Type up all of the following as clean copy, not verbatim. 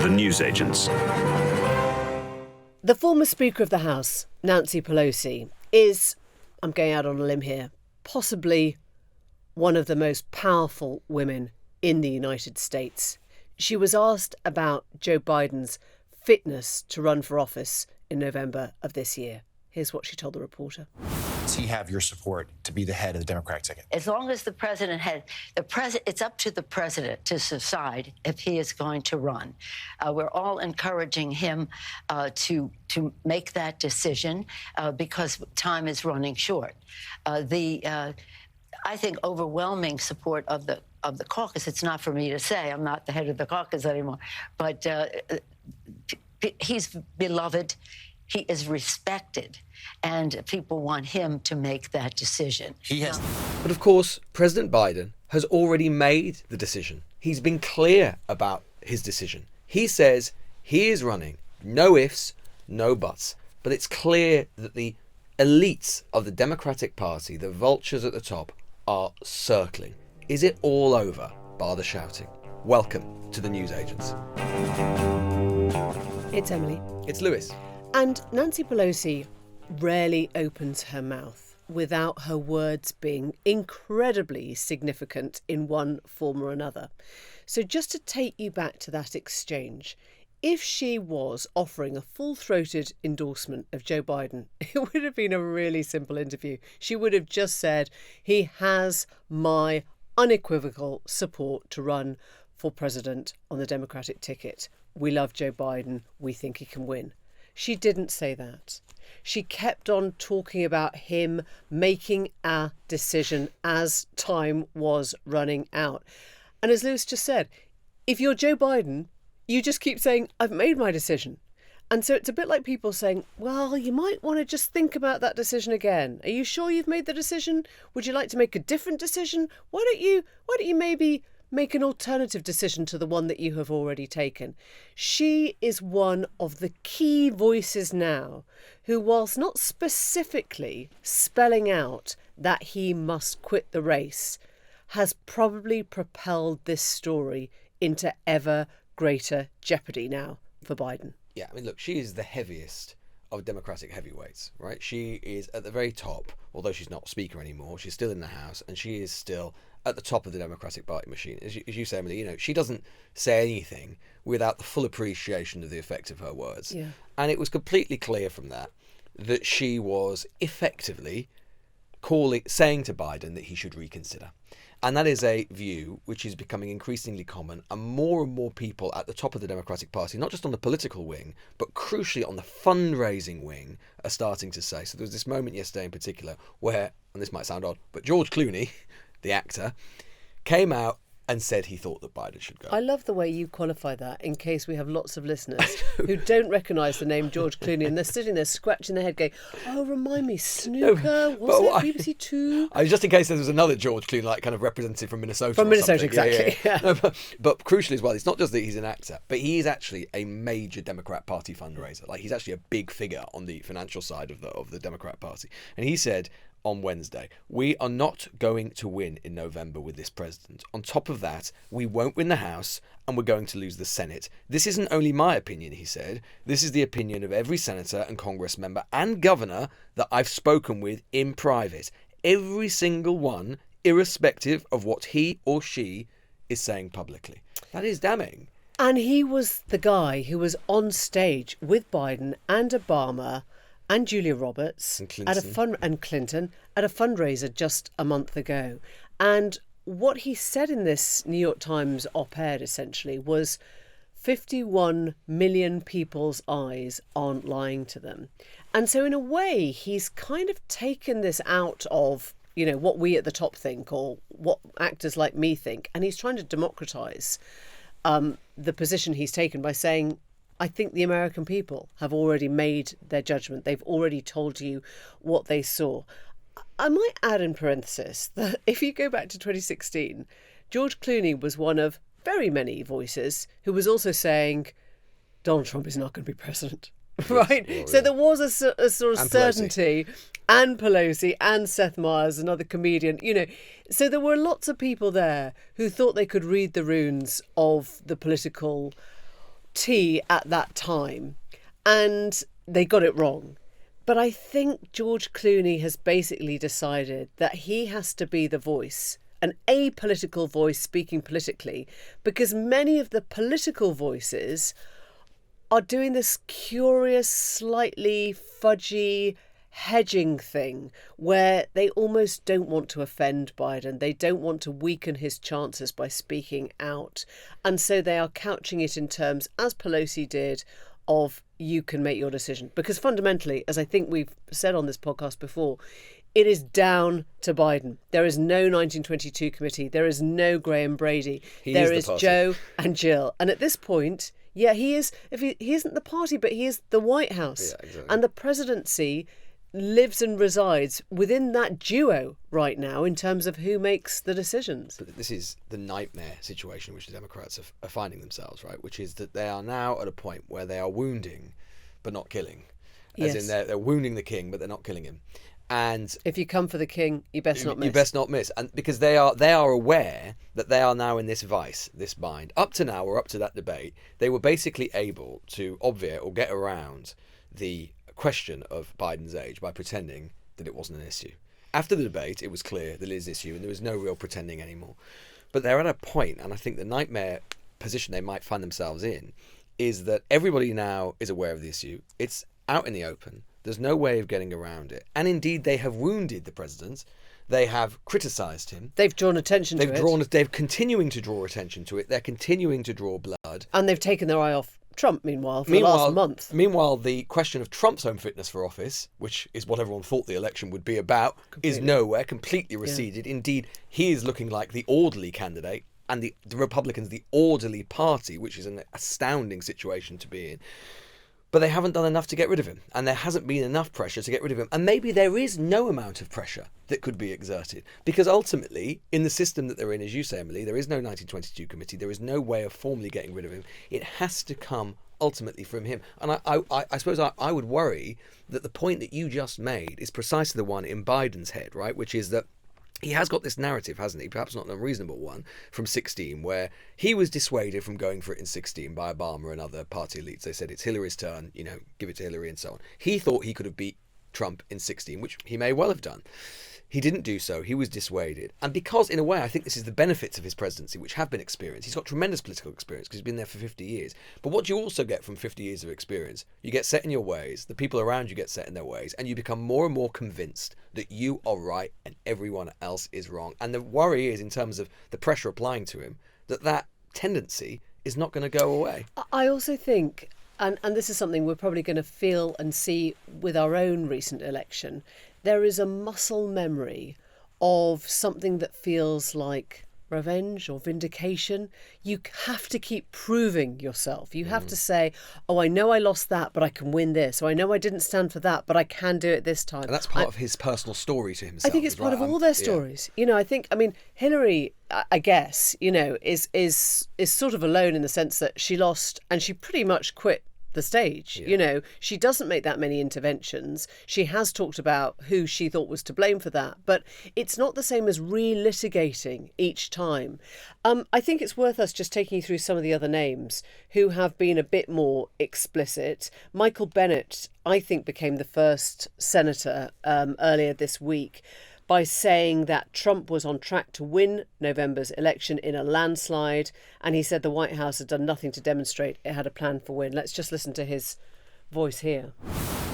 the newsagents. The former Speaker of the House, Nancy Pelosi, is, I'm going out on a limb here, possibly one of the most powerful women in the United States. She was asked about Joe Biden's fitness to run for office in November of this year. Here's what she told the reporter. Does he have your support to be the head of the Democratic ticket? As long as the president it's up to the president to decide if he is going to run. We're all encouraging him to make that decision because time is running short. I think overwhelming support of the caucus. It's not for me to say. I'm not the head of the caucus anymore, but he's beloved. He is respected, and people want him to make that decision. He has. But of course, President Biden has already made the decision. He's been clear about his decision. He says he is running. No ifs, no buts. But it's clear that the elites of the Democratic Party, the vultures at the top, are circling. Is it all over, bar the shouting? Welcome to the newsagents. It's Emily. It's Lewis. And Nancy Pelosi rarely opens her mouth without her words being incredibly significant in one form or another. So just to take you back to that exchange, if she was offering a full-throated endorsement of Joe Biden, it would have been a really simple interview. She would have just said, he has my unequivocal support to run for president on the Democratic ticket. We love Joe Biden. We think he can win. She didn't say that. She kept on talking about him making a decision as time was running out. And as Lewis just said, if you're Joe Biden, you just keep saying, I've made my decision. And so it's a bit like people saying, well, you might want to just think about that decision again. Are you sure you've made the decision? Would you like to make a different decision? Why don't you maybe make an alternative decision to the one that you have already taken? She is one of the key voices now who, whilst not specifically spelling out that he must quit the race, has probably propelled this story into ever greater jeopardy now for Biden. Yeah, I mean, look, she is the heaviest of Democratic heavyweights, right? She is at the very top, although she's not Speaker anymore. She's still in the House, and she is still at the top of the Democratic Party machine. As you say, Emily, she doesn't say anything without the full appreciation of the effect of her words. Yeah. And it was completely clear from that she was effectively saying to Biden that he should reconsider. And that is a view which is becoming increasingly common, and more people at the top of the Democratic Party, not just on the political wing, but crucially on the fundraising wing, are starting to say. So there was this moment yesterday in particular where, and this might sound odd, but George Clooney, the actor, came out and said he thought that Biden should go. I love the way you qualify that in case we have lots of listeners who don't recognise the name George Clooney, and they're sitting there scratching their head going, oh, remind me, Snooker, was it BBC Two? Just in case there was another George Clooney, like kind of representative from Minnesota. From Minnesota, something. exactly. Yeah. No, but crucially as well, it's not just that he's an actor, but he is actually a major Democrat Party fundraiser. Like, he's actually a big figure on the financial side of the Democrat Party. And he said on Wednesday, we are not going to win in November with this president. On top of that, we won't win the House and we're going to lose the Senate. This isn't only my opinion, he said. This is the opinion of every senator and Congress member and governor that I've spoken with in private. Every single one, irrespective of what he or she is saying publicly. That is damning. And he was the guy who was on stage with Biden and Obama and Julia Roberts and Clinton at a fundraiser just a month ago. And what he said in this New York Times op-ed essentially was 51 million people's eyes aren't lying to them. And so in a way, he's kind of taken this out of, what we at the top think or what actors like me think. And he's trying to democratise the position he's taken by saying, I think the American people have already made their judgment. They've already told you what they saw. I might add in parenthesis that if you go back to 2016, George Clooney was one of very many voices who was also saying Donald Trump is not going to be president. Right? Yes, so there was a sort of and certainty. Pelosi. And Pelosi and Seth Meyers, another comedian, So there were lots of people there who thought they could read the runes of the political tea at that time, and they got it wrong. But I think George Clooney has basically decided that he has to be the voice, an apolitical voice speaking politically, because many of the political voices are doing this curious, slightly fudgy hedging thing where they almost don't want to offend Biden. They don't want to weaken his chances by speaking out. And so they are couching it in terms, as Pelosi did, of you can make your decision. Because fundamentally, as I think we've said on this podcast before, it is down to Biden. There is no 1922 committee. There is no Graham Brady. There is Joe and Jill. And at this point, yeah, he is. If he isn't the party, but he is the White House. Yeah, exactly. And the presidency lives and resides within that duo right now in terms of who makes the decisions. But this is the nightmare situation which the Democrats are finding themselves, right? Which is that they are now at a point where they are wounding but not killing. As in they're wounding the king, but they're not killing him. And if you come for the king, you best not miss. You best not miss. And because they are aware that they are now in this vice, this bind. Up to now, or up to that debate, they were basically able to obviate or get around the question of Biden's age by pretending that it wasn't an issue. After the debate, it was clear that it is an issue and there was no real pretending anymore. But they're at a point, and I think the nightmare position they might find themselves in is that everybody now is aware of the issue. It's out in the open. There's no way of getting around it. And indeed, they have wounded the president. They have criticised him. They've drawn attention to it. They're continuing to draw attention to it. They're continuing to draw blood. And they've taken their eye off Trump, meanwhile, for the last month. Meanwhile, the question of Trump's own fitness for office, which is what everyone thought the election would be about, is nowhere, completely receded. Yeah. Indeed, he is looking like the orderly candidate, and the Republicans the orderly party, which is an astounding situation to be in. But they haven't done enough to get rid of him, and there hasn't been enough pressure to get rid of him. And maybe there is no amount of pressure that could be exerted, because ultimately, in the system that they're in, as you say, Emily, there is no 1922 committee. There is no way of formally getting rid of him. It has to come ultimately from him. And I suppose I would worry that the point that you just made is precisely the one in Biden's head, right? Which is that he has got this narrative, hasn't he? Perhaps not an unreasonable one, from 2016, where he was dissuaded from going for it in 2016 by Obama and other party elites. They said it's Hillary's turn, give it to Hillary and so on. He thought he could have beat Trump in 2016, which he may well have done. He didn't do so. He was dissuaded. And because, in a way, I think this is the benefits of his presidency, which have been experienced. He's got tremendous political experience because he's been there for 50 years. But what do you also get from 50 years of experience? You get set in your ways. The people around you get set in their ways. And you become more and more convinced that you are right and everyone else is wrong. And the worry is, in terms of the pressure applying to him, that tendency is not going to go away. I also think, and this is something we're probably going to feel and see with our own recent election, there is a muscle memory of something that feels like revenge or vindication. You have to keep proving yourself. You have to say, oh, I know I lost that, but I can win this. Or I know I didn't stand for that, but I can do it this time. And that's part of his personal story to himself. I think it's part of all their stories. Yeah. Hillary, I guess, is sort of alone in the sense that she lost and she pretty much quit the stage. Yeah. She doesn't make that many interventions. She has talked about who she thought was to blame for that, but it's not the same as relitigating each time. I think it's worth us just taking you through some of the other names who have been a bit more explicit. Michael Bennet, I think, became the first senator earlier this week by saying that Trump was on track to win November's election in a landslide, and he said the White House had done nothing to demonstrate it had a plan for win. Let's just listen to his voice here.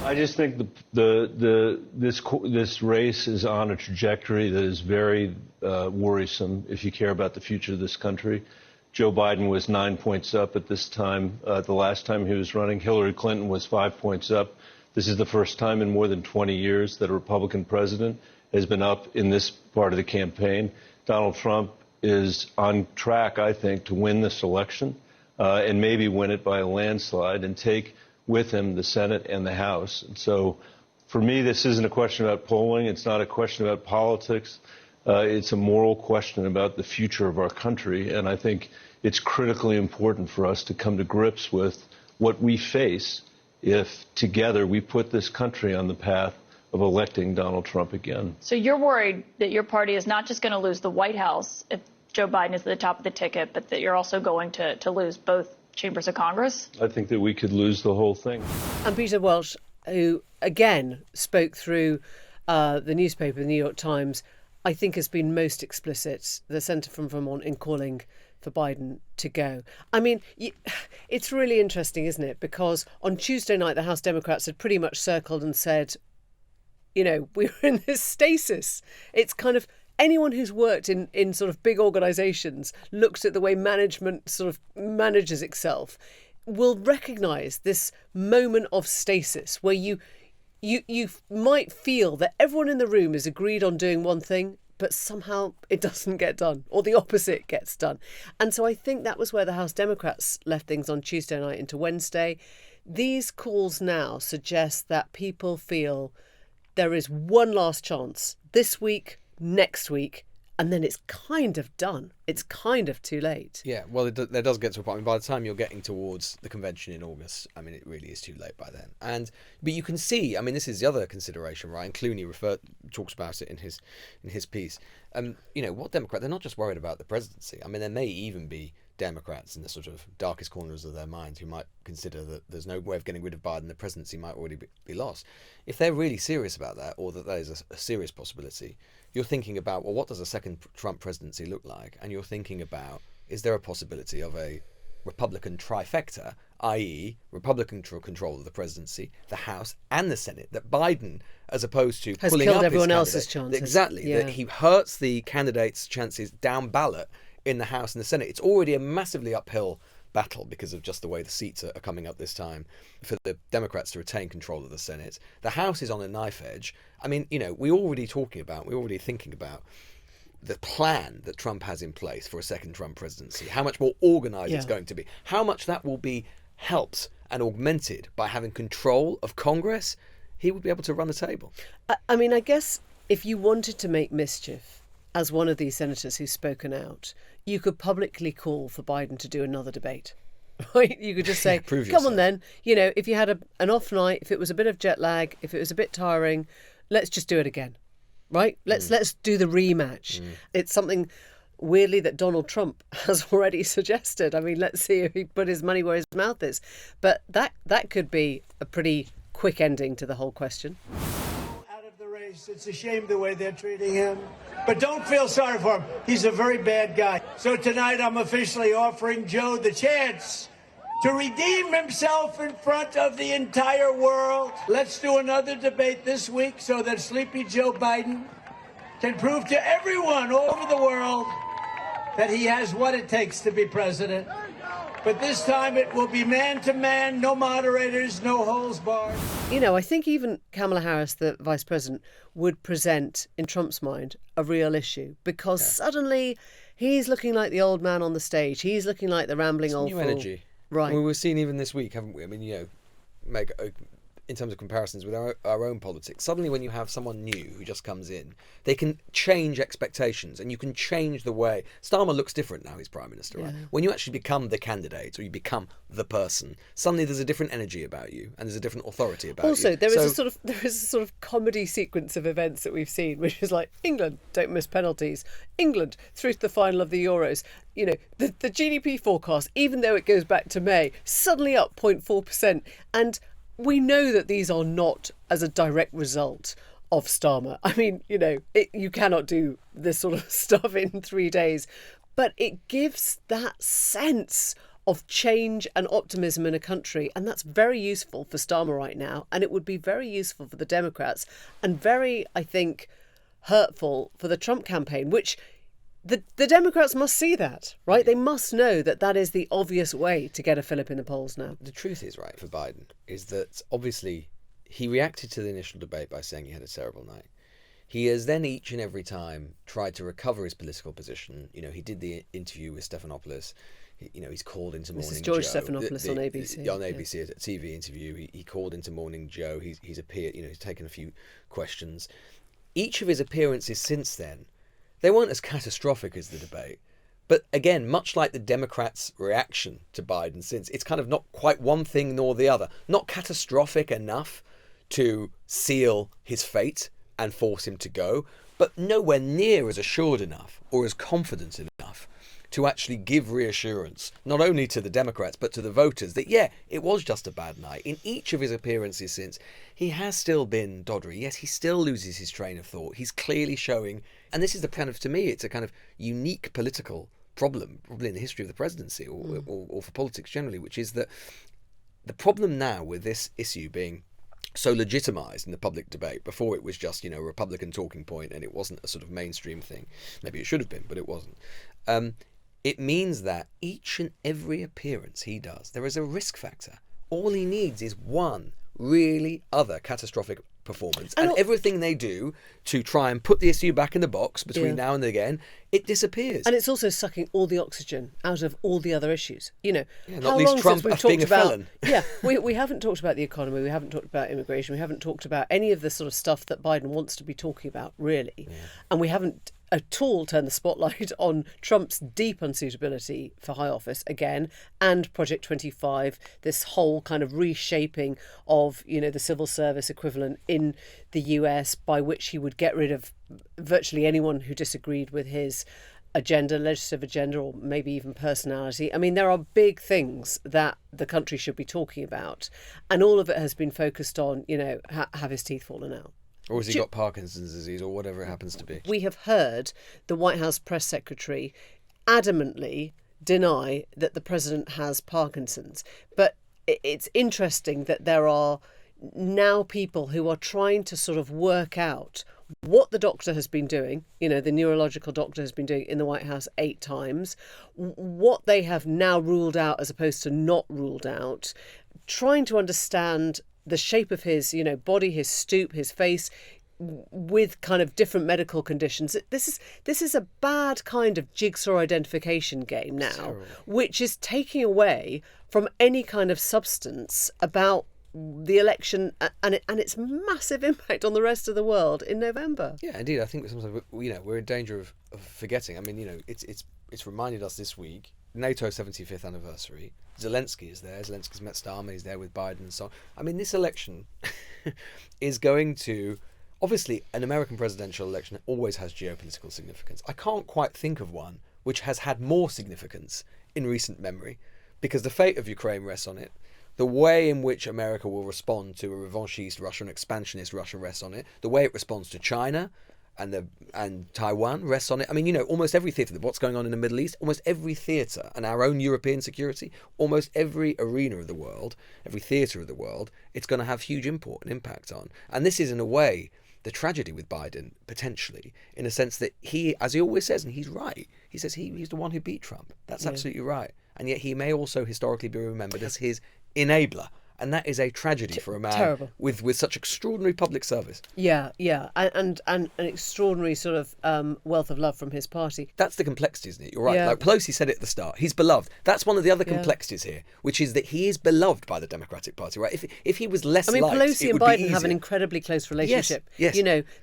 I just think this race is on a trajectory that is very worrisome if you care about the future of this country. Joe Biden was 9 points up at this time, the last time he was running. Hillary Clinton was 5 points up. This is the first time in more than 20 years that a Republican president has been up in this part of the campaign. Donald Trump is on track, I think, to win this election and maybe win it by a landslide and take with him the Senate and the House. And so for me, this isn't a question about polling. It's not a question about politics. It's a moral question about the future of our country. And I think it's critically important for us to come to grips with what we face if together we put this country on the path of electing Donald Trump again. So you're worried that your party is not just going to lose the White House if Joe Biden is at the top of the ticket, but that you're also going to lose both chambers of Congress? I think that we could lose the whole thing. And Peter Welch, who again spoke through the newspaper, the New York Times, I think has been most explicit, the senator from Vermont, in calling for Biden to go. I mean, it's really interesting, isn't it? Because on Tuesday night, the House Democrats had pretty much circled and said, you know, we're in this stasis. It's kind of anyone who's worked in sort of big organisations, looks at the way management sort of manages itself, will recognise this moment of stasis where you might feel that everyone in the room is agreed on doing one thing, but somehow it doesn't get done, or the opposite gets done. And so I think that was where the House Democrats left things on Tuesday night into Wednesday. These calls now suggest that people feel there is one last chance this week, next week, and then it's kind of done. It's kind of too late. Yeah, well, there does get to a point. I mean, by the time you're getting towards the convention in August, I mean, it really is too late by then. But you can see, I mean, this is the other consideration, right? And Clooney talks about it in his piece. You know, what Democrat? They're not just worried about the presidency. I mean, there may even be Democrats in the sort of darkest corners of their minds who might consider that there's no way of getting rid of Biden. The presidency might already be lost. If they're really serious about that, or that is a serious possibility, you're thinking about, well, what does a second Trump presidency look like? And you're thinking about, is there a possibility of a Republican trifecta, i.e. Republican control of the presidency, the House and the Senate, that Biden, as opposed to has pulling killed up everyone his else's chances. Exactly, Yeah. that he hurts the candidates' chances down ballot in the House and the Senate. It's already a massively uphill battle because of just the way the seats are coming up this time for the Democrats to retain control of the Senate. The House is on a knife edge. I mean, you know, we're already thinking about the plan that Trump has in place for a second Trump presidency, how much more organised it's going to be, how much that will be helped and augmented by having control of Congress. He would be able to run the table. I mean, I guess if you wanted to make mischief as one of these senators who's spoken out, you could publicly call for Biden to do another debate. Right? You could just say, come on then, you know, if you had an off night, if it was a bit of jet lag, if it was a bit tiring, let's just do it again. Right? Let's do the rematch. It's something weirdly that Donald Trump has already suggested. I mean, let's see if he put his money where his mouth is. But that could be a pretty quick ending to the whole question. Out of the race. It's a shame the way they're treating him. But don't feel sorry for him. He's a very bad guy. So tonight I'm officially offering Joe the chance to redeem himself in front of the entire world. Let's do another debate this week so that Sleepy Joe Biden can prove to everyone all over the world that he has what it takes to be president. But this time it will be man to man, no moderators, no holds barred. You know, I think even Kamala Harris, the vice president, would present, in Trump's mind, a real issue because suddenly he's looking like the old man on the stage. He's looking like the rambling old new fool. energy. Right. I mean, we've seen even this week, haven't we? I mean, you know, Meg, in terms of comparisons with our own politics, suddenly when you have someone new who just comes in, they can change expectations and you can change the way. Starmer looks different now he's Prime Minister, right? When you actually become the candidate or you become the person, suddenly there's a different energy about you and there's a different authority about you. Also, there is a sort of comedy sequence of events that we've seen, which is like England don't miss penalties, England through to the final of the Euros. You know, the GDP forecast, even though it goes back to May, suddenly up 0.4%. And we know that these are not as a direct result of Starmer. I mean, you know, you cannot do this sort of stuff in 3 days. But it gives that sense of change and optimism in a country. And that's very useful for Starmer right now. And it would be very useful for the Democrats and very, I think, hurtful for the Trump campaign, which the Democrats must see that, right? They must know that that is the obvious way to get a fillip in the polls now. The truth is, right, for Biden, is that obviously he reacted to the initial debate by saying he had a terrible night. He has then each and every time tried to recover his political position. You know, he did the interview with Stephanopoulos. You know, he's called into Morning Joe. This is George Stephanopoulos on ABC. On ABC, a TV interview. He called into Morning Joe. He's appeared, you know, he's taken a few questions. Each of his appearances since then, they weren't as catastrophic as the debate. But again, much like the Democrats' reaction to Biden since, it's kind of not quite one thing nor the other. Not catastrophic enough to seal his fate and force him to go, but nowhere near as assured enough or as confident enough to actually give reassurance, not only to the Democrats, but to the voters, that, yeah, it was just a bad night. In each of his appearances since, he has still been doddery. Yes, he still loses his train of thought. He's clearly showing, and this is the kind of, to me, it's a kind of unique political problem, probably in the history of the presidency or for politics generally, which is that the problem now with this issue being so legitimised in the public debate, before it was just, a Republican talking point and it wasn't a sort of mainstream thing. Maybe it should have been, but it wasn't. It means that each and every appearance he does, there is a risk factor. All he needs is one really other catastrophic performance, and everything they do to try and put the issue back in the box between now and again, it disappears. And it's also sucking all the oxygen out of all the other issues. Not how least long Trump since we've being talked a about? felon. Yeah, we haven't talked about the economy. We haven't talked about immigration. We haven't talked about any of the sort of stuff that Biden wants to be talking about, really. And we haven't at all turned the spotlight on Trump's deep unsuitability for high office again, and Project 25, this whole kind of reshaping of, the civil service equivalent in the US, by which he would get rid of virtually anyone who disagreed with his agenda, legislative agenda, or maybe even personality. I mean, there are big things that the country should be talking about, and all of it has been focused on, have his teeth fallen out? Or has he got Parkinson's disease, or whatever it happens to be? We have heard the White House press secretary adamantly deny that the president has Parkinson's. But it's interesting that there are now people who are trying to sort of work out what the doctor has been doing, the neurological doctor has been doing in the White House 8 times, what they have now ruled out as opposed to not ruled out, trying to understand the shape of his, body, his stoop, his face, with kind of different medical conditions. This is a bad kind of jigsaw identification game now, which is taking away from any kind of substance about the election and its massive impact on the rest of the world in November. Yeah, indeed. I think sometimes we're in danger of forgetting. I mean, it's reminded us this week. NATO 75th anniversary. Zelensky is there. Zelensky's met Starmer. He's there with Biden and so on. I mean, this election is going to... Obviously, an American presidential election always has geopolitical significance. I can't quite think of one which has had more significance in recent memory, because the fate of Ukraine rests on it. The way in which America will respond to a revanchist Russia, an expansionist Russia, rests on it. The way it responds to China and Taiwan rests on it. I mean, almost every theatre, what's going on in the Middle East, almost every theatre, and our own European security, almost every arena of the world, every theatre of the world, it's going to have huge import and impact on. And this is, in a way, the tragedy with Biden, potentially, in a sense that he, as he always says, and he's right, he says he's the one who beat Trump. That's absolutely right. And yet he may also historically be remembered as his enabler. And that is a tragedy for a man with such extraordinary public service. Yeah, and an extraordinary sort of wealth of love from his party. That's the complexity, isn't it? You're right. Yeah. Like Pelosi said it at the start, he's beloved. That's one of the other complexities here, which is that he is beloved by the Democratic Party, right? If he was less liked, Pelosi and Biden have an easier. Incredibly close relationship. Yes.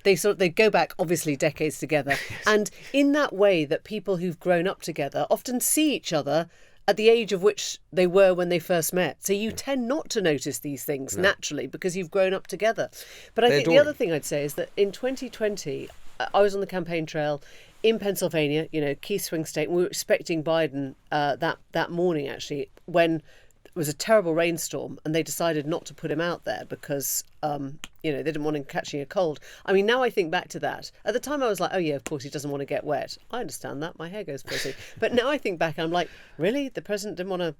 They go back obviously decades together, and in that way that people who've grown up together often see each other at the age of which they were when they first met. So you tend not to notice these things naturally because you've grown up together. But I think the other thing I'd say is that in 2020, I was on the campaign trail in Pennsylvania, key swing state, and we were expecting Biden that morning, actually, when it was a terrible rainstorm and they decided not to put him out there because, they didn't want him catching a cold. I mean, now I think back to that. At the time I was like, oh yeah, of course he doesn't want to get wet. I understand that. My hair goes frizzy. But now I think back and I'm like, really? The president didn't want to,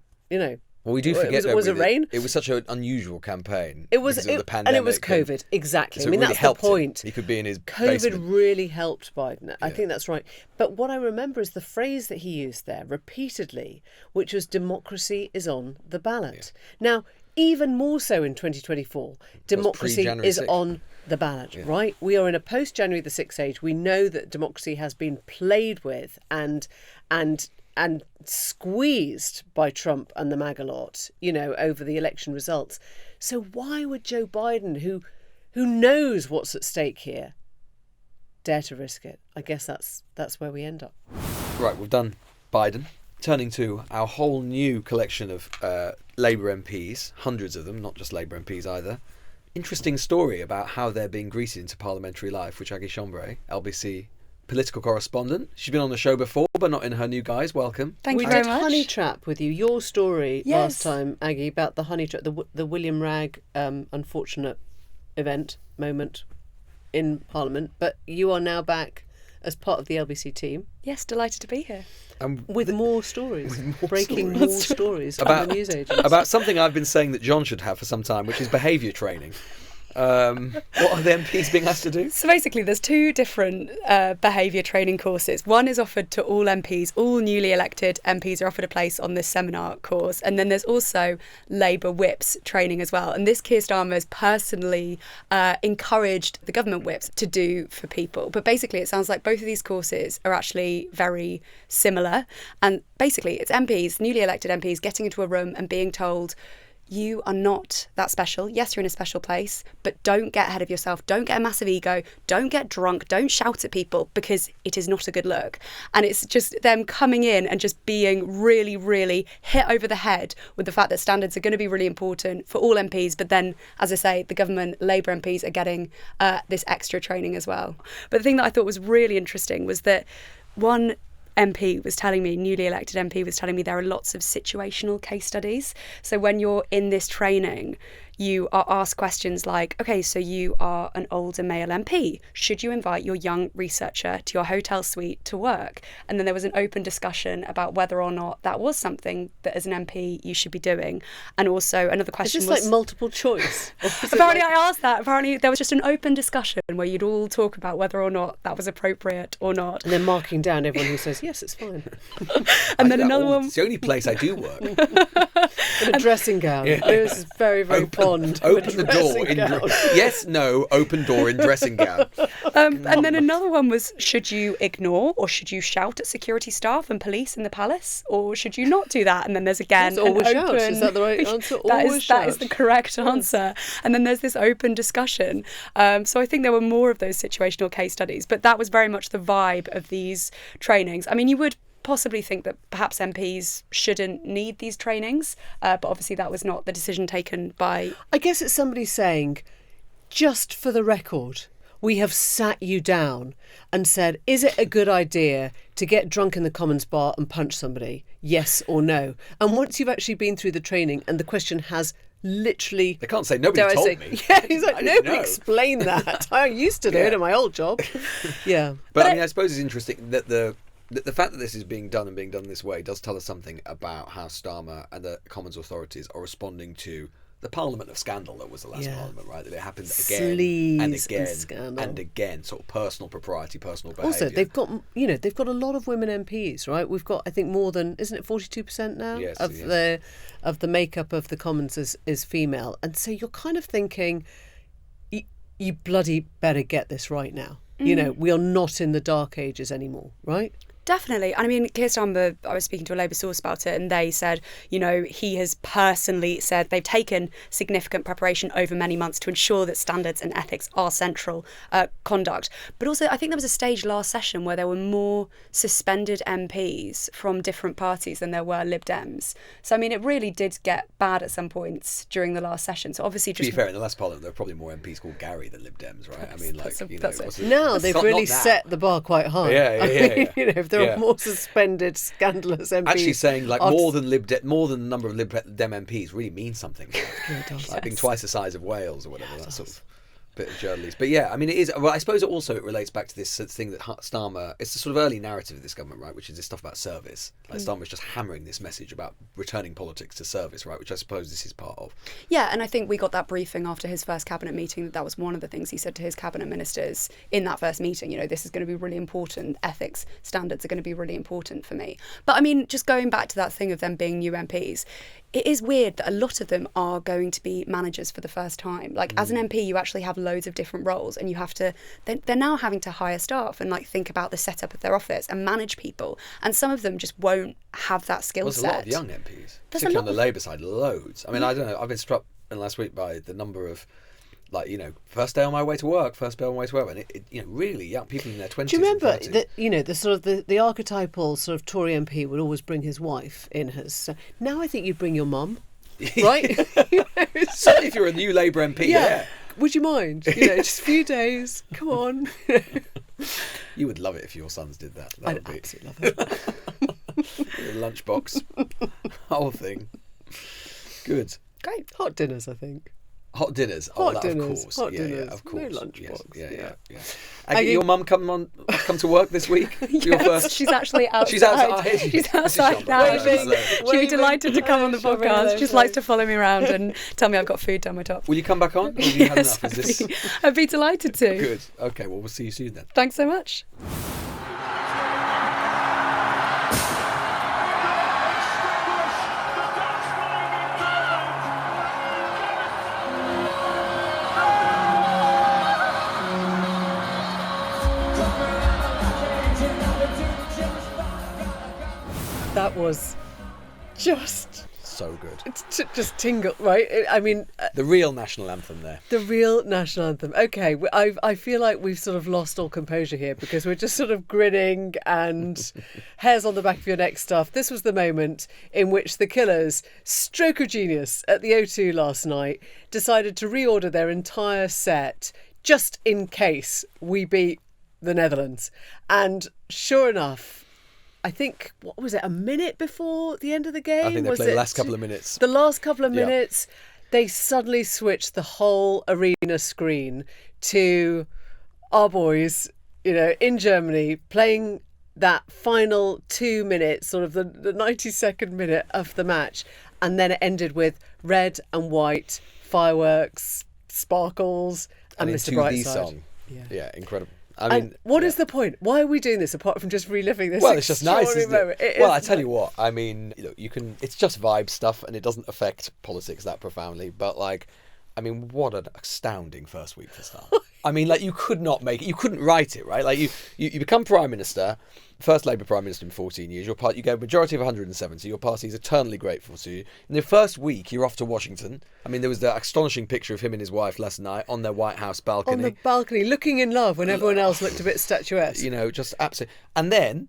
Well, we do forget was it rain? It was such an unusual campaign. It was, the pandemic, and it was COVID, exactly. So I mean, really that's the point. He could be in his COVID basement. really helped Biden. I think that's right. But what I remember is the phrase that he used there repeatedly, which was "democracy is on the ballot." Yeah. Now, even more so in 2024, democracy is on the ballot, right? We are in a post-January the 6th age. We know that democracy has been played with and squeezed by Trump and the MAGA lot, over the election results. So why would Joe Biden, who knows what's at stake here, dare to risk it? I guess that's where we end up. Right, we've done Biden. Turning to our whole new collection of Labour MPs, hundreds of them, not just Labour MPs either. Interesting story about how they're being greeted into parliamentary life, which Aggie Chambré, LBC political correspondent. She's been on the show before, but not in her new guise. Welcome. We did Honey Trap with you. Your story last time, Aggie, about the Honey Trap, the William Ragg unfortunate moment in Parliament. But you are now back as part of the LBC team. Yes, delighted to be here. With more stories, breaking more stories about the newsagents. About something I've been saying that John should have for some time, which is behaviour training. What are the MPs being asked to do? So basically there's two different behaviour training courses. One is offered to all MPs. All newly elected MPs are offered a place on this seminar course. And then there's also Labour whips training as well. And this Keir Starmer has personally encouraged the government whips to do for people. But basically it sounds like both of these courses are actually very similar. And basically it's MPs, newly elected MPs, getting into a room and being told, you are not that special. Yes, you're in a special place, but don't get ahead of yourself. Don't get a massive ego. Don't get drunk. Don't shout at people, because it is not a good look. And it's just them coming in and just being really, really hit over the head with the fact that standards are going to be really important for all MPs. But then, as I say, the government, Labour MPs are getting this extra training as well. But the thing that I thought was really interesting was that one MP was telling me, newly elected MP was telling me, there are lots of situational case studies. So when you're in this training, you are asked questions like, okay, so you are an older male MP. Should you invite your young researcher to your hotel suite to work? And then there was an open discussion about whether or not that was something that as an MP you should be doing. And also another question was... Is this like multiple choice? Apparently I asked that. Apparently there was just an open discussion where you'd all talk about whether or not that was appropriate or not. And then marking down everyone who says, yes, it's fine. And then another one... It's the only place I do work. In a dressing gown. Yeah. It was very, very fond. Open the door. Yes, no, open door in dressing gown. And then another one was, should you ignore or should you shout at security staff and police in the palace? Or should you not do that? And then there's again an open... shout. Is that the right answer? That is the correct answer. And then there's this open discussion. So I think there were more of those situational case studies. But that was very much the vibe of these trainings. I mean, you would possibly think that perhaps MPs shouldn't need these trainings, but obviously that was not the decision taken by... I guess it's somebody saying, just for the record, we have sat you down and said, is it a good idea to get drunk in the Commons bar and punch somebody? Yes or no? And once you've actually been through the training and the question has literally... They can't say, nobody told me. Yeah, he's like, nobody explained that. I used to do it in my old job. Yeah. But I mean, I suppose it's interesting that the fact that this is being done this way does tell us something about how Starmer and the Commons authorities are responding to the Parliament of scandal that was the last Parliament, right? That it happened again and again, sort of personal propriety, personal behaviour. Also, they've got a lot of women MPs, right? We've got, I think, more than, isn't it 42% now of the makeup of the Commons is female, and so you're kind of thinking, you bloody better get this right now. You know, we are not in the dark ages anymore, right? Definitely. And I mean, Keir Starmer, I was speaking to a Labour source about it, and they said, you know, he has personally said they've taken significant preparation over many months to ensure that standards and ethics are central conduct. But also, I think there was a stage last session where there were more suspended MPs from different parties than there were Lib Dems. So, I mean, it really did get bad at some points during the last session. So obviously, just... To be fair, in the last Parliament, there were probably more MPs called Gary than Lib Dems, right? I mean, now they've really set the bar quite high. Yeah. You know, if there are more suspended, scandalous MPs. Actually saying like more than the number of Lib Dem MPs really means something. Like being twice the size of Wales or whatever, that sort of bit of journalism. But yeah, I mean, it is. Well, I suppose it relates back to this thing that Starmer. It's the sort of early narrative of this government, right? Which is this stuff about service. Like Starmer's just hammering this message about returning politics to service, right? Which I suppose this is part of. Yeah, and I think we got that briefing after his first cabinet meeting. That was one of the things he said to his cabinet ministers in that first meeting. You know, this is going to be really important. Ethics standards are going to be really important for me. But I mean, just going back to that thing of them being new MPs. It is weird that a lot of them are going to be managers for the first time. Like, as an MP, you actually have loads of different roles, and you have to... They're now having to hire staff and, like, think about the setup of their office and manage people. And some of them just won't have that skill set. There's a lot of young MPs, particularly on the Labour side, loads. I mean, I don't know, I've been struck in last week by the number of... Like, you know, first day on my way to work, and it you know, really young people in their 20s. Do you remember that, you know, the sort of the archetypal sort of Tory MP would always bring his wife in hers. Now I think you'd bring your mum, right? Certainly if you're a new Labour MP, yeah. Would you mind? You know, just a few days, come on. You would love it if your sons did that. That I'd would be absolutely love it. lunchbox, whole thing. Good. Great. Hot dinners, I think. Hot dinners. Hot Of dinners. course. Hot Yeah, dinners. yeah, of course. No lunchbox. Yes. Yeah. Aggie- Your mum come to work this week? For your Yes, first? she's actually outside. She's outside. She's outside now. She'd be delighted to come on the podcast. She just likes to follow me around and tell me I've got food down my top. Will you come back on? Or have you had Yes, enough? Is this I'd be delighted to. good? Okay, well, we'll see you soon then. Thanks so much. That was just So good. just tingle, right? I mean, The real national anthem there. the real national anthem. Okay, I feel like we've sort of lost all composure here because we're just sort of grinning and hairs on the back of your neck stuff. This was the moment in which the Killers, stroke of genius at the O2 last night, decided to reorder their entire set just in case we beat the Netherlands. And sure enough, I think, what was it, a minute before the end of the game? I think they played the last couple of minutes. The last couple of Yeah. minutes, they suddenly switched the whole arena screen to our boys, in Germany, playing that final 2 minutes, sort of the 92nd minute of the match. And then it ended with red and white, fireworks, sparkles, and Mr. into the Brightside. song. Yeah. Yeah, incredible. I And mean, what is the point? Why are we doing this apart from just reliving this? well, it's just nice, extraordinary isn't it? moment? It Well, is I tell you what. I mean, look, you can. It's just vibe stuff, and it doesn't affect politics that profoundly. But I mean, what an astounding first week for Starmer. I mean, you could not make it. You couldn't write it, right? You become prime minister, first Labour prime minister in 14 years. You get a majority of 170. Your party is eternally grateful to you. In the first week, you're off to Washington. I mean, there was the astonishing picture of him and his wife last night on their White House balcony. on the balcony, looking in love when everyone else looked a bit statuesque. Just absolutely. And then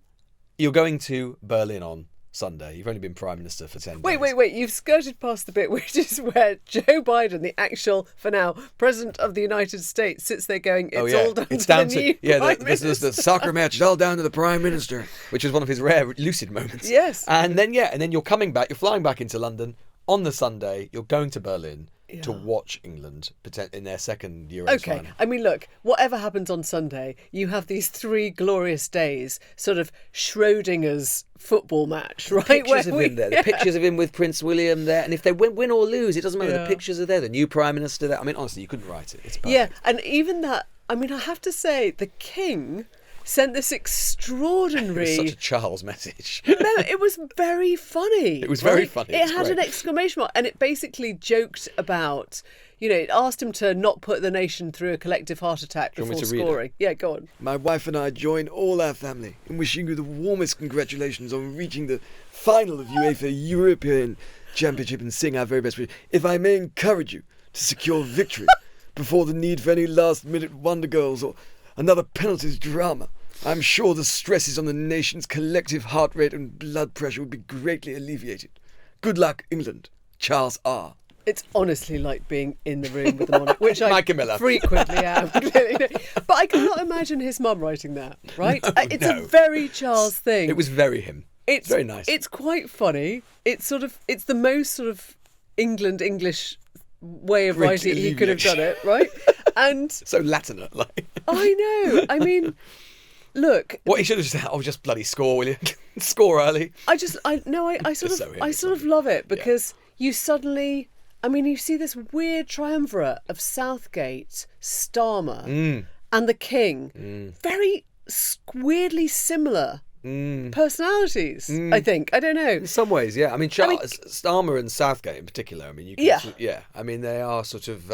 you're going to Berlin on Sunday. You've only been prime minister for 10 days. Wait. You've skirted past the bit which is where Joe Biden, the actual, for now, President of the United States, sits there going, it's all down It's to down the to new Prime this is the Minister." soccer match. It's all down to the prime minister, which is one of his rare lucid moments. Yes. And then you're coming back. You're flying back into London on the Sunday. You're going to Berlin to watch England in their second Euros Okay, final. I mean, look, whatever happens on Sunday, you have these 3 glorious days, sort of Schrodinger's football match, right? Pictures of Where him there. The pictures of him with Prince William there. And if they win or lose, it doesn't matter. Yeah. The pictures are there. The new prime minister there. I mean, honestly, you couldn't write it. It's perfect. Yeah, and even that, I mean, I have to say, the King sent this extraordinary... It was such a Charles message. No, it was very funny. It was very funny. It It's had great. an exclamation mark, and it basically joked about, it asked him to not put the nation through a collective heart attack Do you want before me to read it? scoring. Yeah, go on. My wife and I join all our family in wishing you the warmest congratulations on reaching the final of UEFA European Championship and sing our very best wishes. If I may encourage you to secure victory before the need for any last-minute wonder goals or another penalties drama, I'm sure the stresses on the nation's collective heart rate and blood pressure would be greatly alleviated. Good luck, England. Charles R. It's honestly like being in the room with the monarch, which I Mike Miller. frequently am. Clearly. But I cannot imagine his mum writing that, right? It's no. a very Charles thing. It was very him. It's very nice. It's quite funny. It's the most sort of English way of Great writing he could have done it, right? And so Latimer, like. I know. I mean, look. What he should have just said, just bloody score, will you? Score early. I sort of love it because you suddenly, I mean, you see this weird triumvirate of Southgate, Starmer, and the King. Very weirdly similar personalities, I think. I don't know. In some ways, yeah. I mean, Starmer and Southgate in particular. I mean, you can, I mean, they are sort of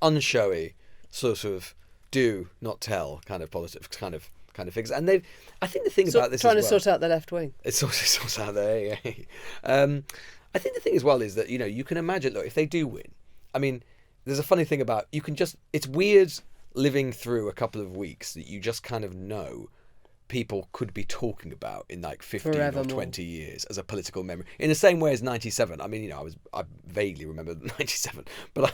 unshowy, sort of do not tell kind of politics, kind of figures. And they, I think the thing about this, trying as to well, sort out the left wing. it's sorts out there. Yeah. I think the thing as well is that you can imagine. Look, if they do win, I mean, there's a funny thing about it's weird living through a couple of weeks that you just kind of know people could be talking about in like 15 Forevermore. or 20 years as a political memory, in the same way as 97. I mean, I vaguely remember 97, but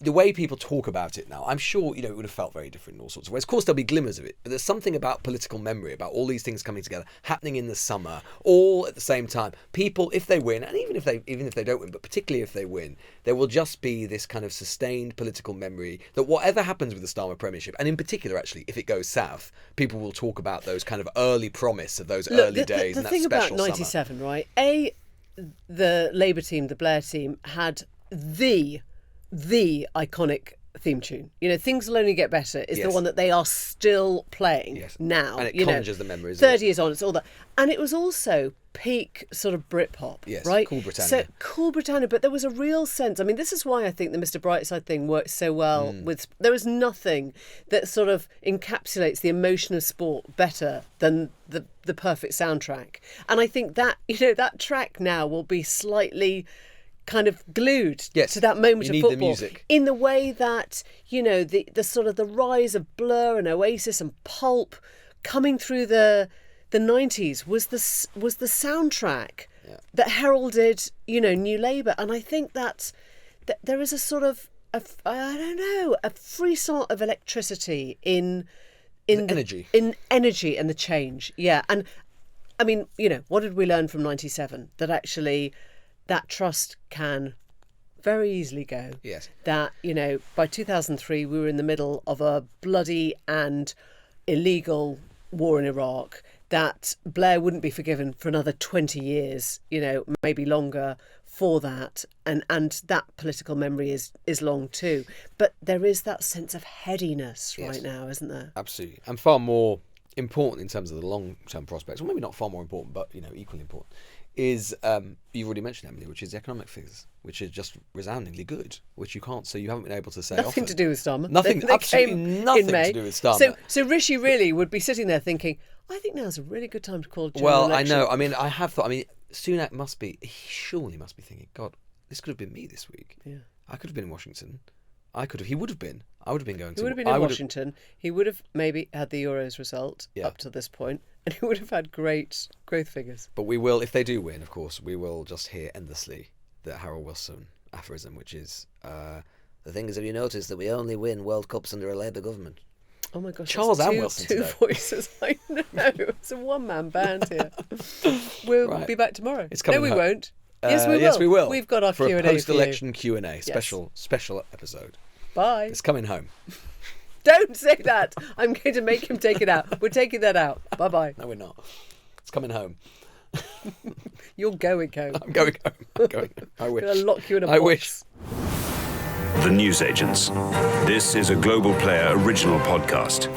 the way people talk about it now, I'm sure, it would have felt very different in all sorts of ways. Of course, there'll be glimmers of it, but there's something about political memory, about all these things coming together, happening in the summer, all at the same time. People, if they win, and even if they don't win, but particularly if they win, there will just be this kind of sustained political memory that whatever happens with the Starmer premiership, and in particular, actually, if it goes south, people will talk about those kind of early promise of those early days and that special summer. The thing about 97, right? The Labour team, the Blair team, had the iconic theme tune. Things will only get better is the one that they are still playing now. And it conjures the memories. 30 years on, it's all that. And it was also peak sort of Britpop, right? Cool Britannia. So cool Britannia, but there was a real sense. I mean, this is why I think the Mr. Brightside thing works so well. There is nothing that sort of encapsulates the emotion of sport better than the perfect soundtrack. And I think that, that track now will be slightly kind of glued to that moment of football. The music. In the way that, the sort of the rise of Blur and Oasis and Pulp coming through the 90s was the soundtrack that heralded, New Labour. And I think that there is a sort of, a frisson of electricity in energy. In energy and the change. Yeah. And I mean, what did we learn from 97? That actually that trust can very easily go. Yes. That, by 2003, we were in the middle of a bloody and illegal war in Iraq, that Blair wouldn't be forgiven for another 20 years, maybe longer for that. And that political memory is long too. But there is that sense of headiness right now, isn't there? Absolutely. And far more important in terms of the long-term prospects, or maybe not far more important, but, equally important, is, you've already mentioned, Emily, which is the economic figures, which is just resoundingly good, which you haven't been able to say nothing often. to do with Starmer. Absolutely nothing to do with Starmer. So Rishi really would be sitting there thinking, I think now's a really good time to call a general Well, election. I know. I mean, I have thought. Sunak he surely must be thinking, God, this could have been me this week. Yeah. I could have been in Washington. He would have been. I would have been going to. He would have been in Washington. He would have maybe had the Euros result up to this point, and he would have had great growth figures. But we will, if they do win, of course, we will just hear endlessly the Harold Wilson aphorism, which is, the thing is, have you noticed that we only win World Cups under a Labour government? Oh my gosh, Charles and Wilson two today. Voices. I know. It's a one-man band here. We'll be back tomorrow. It's coming we home. won't. Yes, we will. Yes, we will. We've got our for Q&A a post-election Q&A, Yes. special episode. Bye. It's coming home. Don't say that. I'm going to make him take it out. We're taking that out. Bye-bye. No, we're not. It's coming home. You're going home. I'm going home. I wish. I'm going to lock you in a box. I wish. The Newsagents. This is a Global Player original podcast.